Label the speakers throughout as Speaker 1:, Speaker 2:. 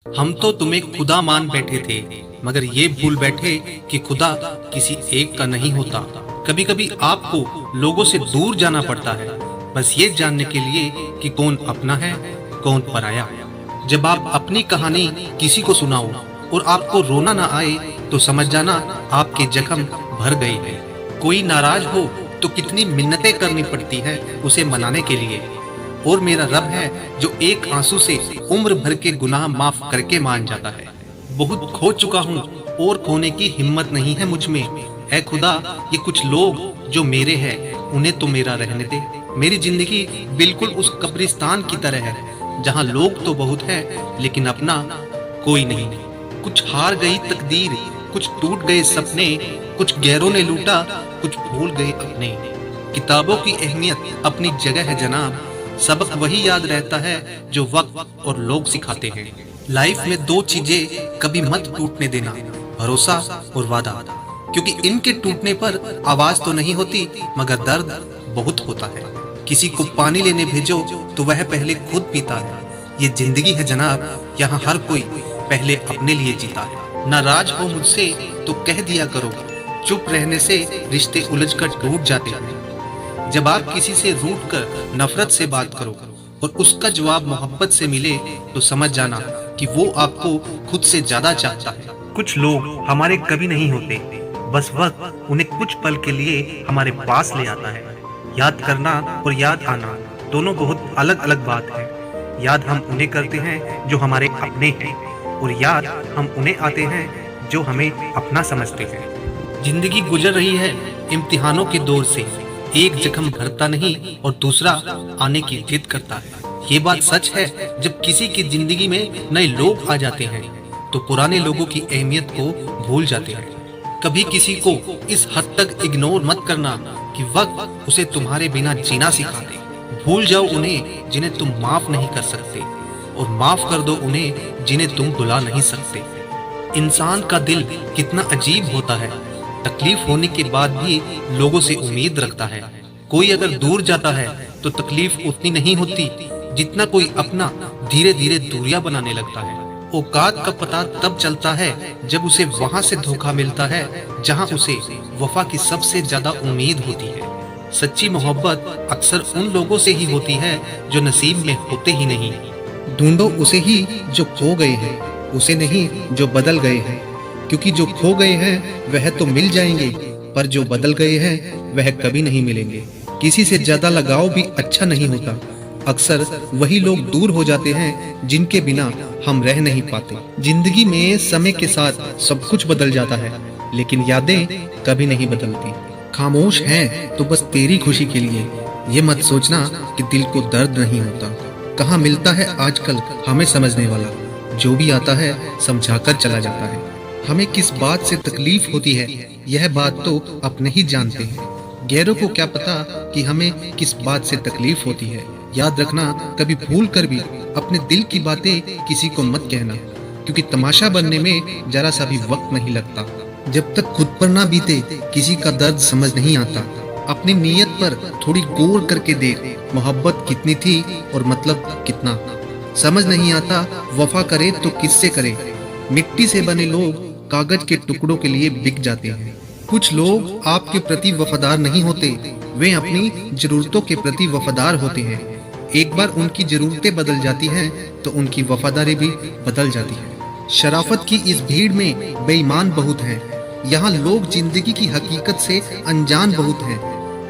Speaker 1: हम तो तुम्हें खुदा मान बैठे थे, मगर ये भूल बैठे कि खुदा किसी एक का नहीं होता। कभी कभी आपको लोगों से दूर जाना पड़ता है, बस ये जानने के लिए कि कौन अपना है, कौन पराया। जब आप अपनी कहानी किसी को सुनाओ और आपको रोना ना आए, तो समझ जाना आपके जख्म भर गए हैं। कोई नाराज हो तो कितनी मिन्नतें करनी पड़ती है उसे मनाने के लिए। और मेरा रब है जो एक आंसू से उम्र भर के गुनाह माफ करके मान जाता है। बहुत खो चुका हूँ और खोने की हिम्मत नहीं है मुझ में। ऐ खुदा, ये कुछ लोग जो मेरे हैं उन्हें तो मेरा रहने दे। मेरी जिंदगी बिल्कुल उस कब्रिस्तान की तरह है जहाँ लोग तो बहुत हैं लेकिन अपना कोई नहीं। कुछ हार गई तकदीर, कुछ टूट गए सपने, कुछ गैरों ने लूटा, कुछ भूल गए अपने। किताबों की अहमियत अपनी जगह है जनाब, सबक वही याद रहता है जो वक्त और लोग सिखाते हैं। लाइफ में दो चीजें कभी मत टूटने देना, भरोसा और वादा, क्योंकि इनके टूटने पर आवाज तो नहीं होती मगर दर्द बहुत होता है। किसी को पानी लेने भेजो तो वह पहले खुद पीता है। ये जिंदगी है जनाब, यहाँ हर कोई पहले अपने लिए जीता है। नाराज हो मुझसे तो कह दिया करो, चुप रहने से रिश्ते उलझकर टूट जाते हैं। जब आप किसी से रूठ कर नफरत से बात करो और उसका जवाब मोहब्बत से मिले, तो समझ जाना कि वो आपको खुद से ज्यादा चाहता है। कुछ लोग हमारे कभी नहीं होते, बस वक्त उन्हें कुछ पल के लिए हमारे पास ले आता है। याद करना और याद आना दोनों बहुत अलग अलग बात है। याद हम उन्हें करते हैं जो हमारे अपने हैं, और याद हम उन्हें आते हैं जो हमें अपना समझते हैं। जिंदगी गुजर रही है इम्तिहानों के दौर से, एक जख्म भरता नहीं और दूसरा आने की जिद करता है। ये बात सच है, जब किसी की जिंदगी में नए लोग आ जाते हैं तो पुराने लोगों की अहमियत को भूल जाते हैं। कभी किसी को इस हद तक इग्नोर मत करना कि वक्त उसे तुम्हारे बिना जीना सिखा दे। भूल जाओ उन्हें जिन्हें तुम माफ नहीं कर सकते, और माफ कर दो उन्हें जिन्हें तुम भुला नहीं सकते। इंसान का दिल कितना अजीब होता है, तकलीफ होने के बाद भी लोगों से उम्मीद रखता है। कोई अगर दूर जाता है तो तकलीफ उतनी नहीं होती जितना कोई अपना धीरे धीरे दूरियां बनाने लगता है। औकात का पता तब चलता है जब उसे वहां से धोखा मिलता है जहां उसे वफा की सबसे ज्यादा उम्मीद होती है। सच्ची मोहब्बत अक्सर उन लोगों से ही होती है जो नसीब में होते ही नहीं।
Speaker 2: ढूंढो उसे ही जो खो गए हैं, उसे नहीं जो बदल गए हैं, क्योंकि जो खो गए हैं वह तो मिल जाएंगे, पर जो बदल गए हैं वह कभी नहीं मिलेंगे। किसी से ज्यादा लगाव भी अच्छा नहीं होता। अक्सर वही लोग दूर हो जाते हैं जिनके बिना हम रह नहीं पाते। जिंदगी में समय के साथ सब कुछ बदल जाता है, लेकिन यादें कभी नहीं बदलती। खामोश हैं तो बस तेरी खुशी के लिए, ये मत सोचना कि दिल को दर्द नहीं होता। कहाँ मिलता है आजकल हमें समझने वाला, जो भी आता है समझाकर चला जाता है। हमें किस बात से तकलीफ होती है यह बात तो अपने ही जानते हैं, गैरों को क्या पता कि हमें किस बात से तकलीफ होती है। याद रखना, कभी भूल कर भी अपने दिल की बातें किसी को मत कहना, क्योंकि तमाशा बनने में जरा सा भी वक्त नहीं लगता। जब तक खुद पर ना बीते किसी का दर्द समझ नहीं आता। अपनी नीयत पर थोड़ी गौर करके देख, मोहब्बत कितनी थी और मतलब कितना। समझ नहीं आता वफा करे तो किससे करे। मिट्टी से बने लोग कागज के टुकड़ों के लिए बिक जाते हैं। कुछ लोग आपके प्रति वफादार नहीं होते, वे अपनी जरूरतों के प्रति वफादार होते हैं। एक बार उनकी जरूरतें बदल जाती हैं तो उनकी वफादारी भी बदल जाती है। शराफत की इस भीड़ में बेईमान बहुत हैं। यहाँ लोग जिंदगी की हकीकत से अनजान बहुत हैं।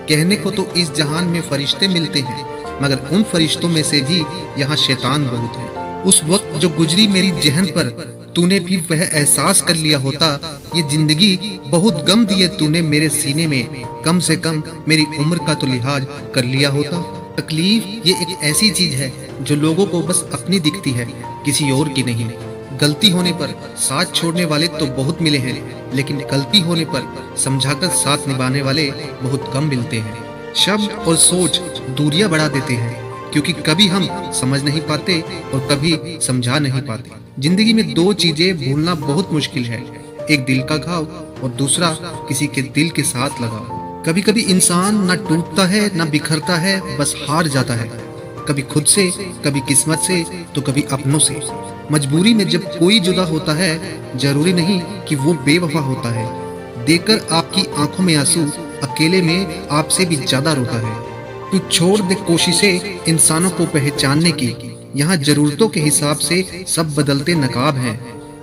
Speaker 2: कहने को तो इस जहान में फरिश्ते मिलते हैं, मगर उन फरिश्तों में से भी यहाँ शैतान बहुत है। उस वक्त जो गुजरी मेरी जहन पर, तूने भी वह एहसास कर लिया होता। ये जिंदगी बहुत गम दिए तूने मेरे सीने में, कम से कम मेरी उम्र का तो लिहाज कर लिया होता। तकलीफ ये एक ऐसी चीज है जो लोगों को बस अपनी दिखती है, किसी और की नहीं। गलती होने पर साथ छोड़ने वाले तो बहुत मिले हैं, लेकिन गलती होने पर समझाकर साथ निभाने वाले बहुत कम मिलते हैं। शब्द और सोच दूरियां बढ़ा देते हैं, क्योंकि कभी हम समझ नहीं पाते और कभी समझा नहीं पाते। जिंदगी में दो चीजें भूलना बहुत मुश्किल है, एक दिल का घाव और दूसरा किसी के दिल के साथ लगाव। कभी कभी इंसान न टूटता है न बिखरता है, बस हार जाता है, कभी खुद से, कभी किस्मत से, तो कभी अपनों से। मजबूरी में जब कोई जुदा होता है, जरूरी नहीं कि वो बेवफा होता है। देकर आपकी आंखों में आंसू, अकेले में आपसे भी ज्यादा रोता है। तू छोड़ दे कोशिशें इंसानों को पहचानने की, यहाँ जरूरतों के हिसाब से सब बदलते नकाब हैं।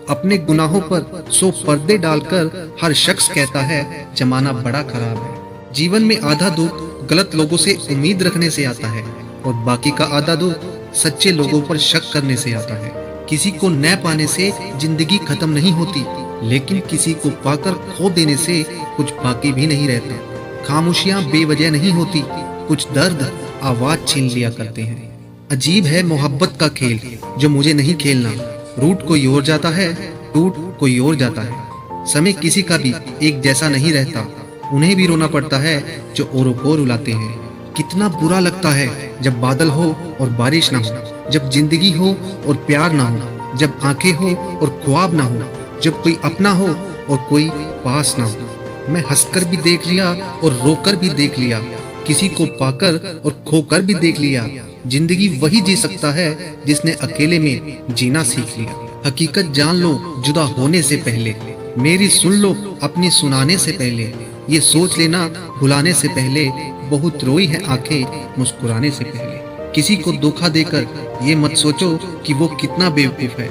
Speaker 2: अपने गुनाहों पर 100 पर्दे डालकर हर शख्स कहता है जमाना बड़ा खराब है। जीवन में आधा दुख गलत लोगों से उम्मीद रखने से आता है और बाकी का आधा दुख सच्चे लोगों पर शक करने से आता है। किसी को न पाने से जिंदगी खत्म नहीं होती, लेकिन किसी को पाकर खो देने से कुछ बाकी भी नहीं रहता। खामोशियां बेवजह नहीं होती, कुछ दर्द आवाज छीन लिया करते हैं। अजीब है मोहब्बत का खेल जो मुझे नहीं खेलना। रूट कोई और जाता है, टूट कोई और जाता है। समय किसी का भी एक जैसा नहीं रहता, उन्हें भी रोना पड़ता है जो औरों को रुलाते हैं। कितना बुरा लगता है जब बादल हो और बारिश ना हो, जब जिंदगी हो और प्यार ना हो, जब आंखें हो और ख्वाब ना हो, जब कोई अपना हो और कोई पास ना हो। मैं हंसकर भी देख लिया और रोकर भी देख लिया, किसी को पाकर और खोकर भी देख लिया। जिंदगी वही जी सकता है जिसने अकेले में जीना सीख लिया। हकीकत जान लो जुदा होने से पहले, मेरी सुन लो अपनी सुनाने से पहले। ये सोच लेना भुलाने से पहले, बहुत रोई है आंखें मुस्कुराने से पहले। किसी को धोखा देकर ये मत सोचो कि वो कितना बेवकूफ है,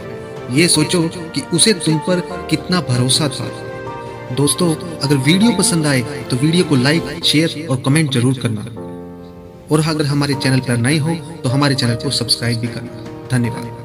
Speaker 2: ये सोचो कि उसे तुम पर कितना भरोसा था। दोस्तों, अगर वीडियो पसंद आए तो वीडियो को लाइक, शेयर और कमेंट जरूर करना, और अगर हमारे चैनल पर नए हो तो हमारे चैनल को सब्सक्राइब भी करना। धन्यवाद।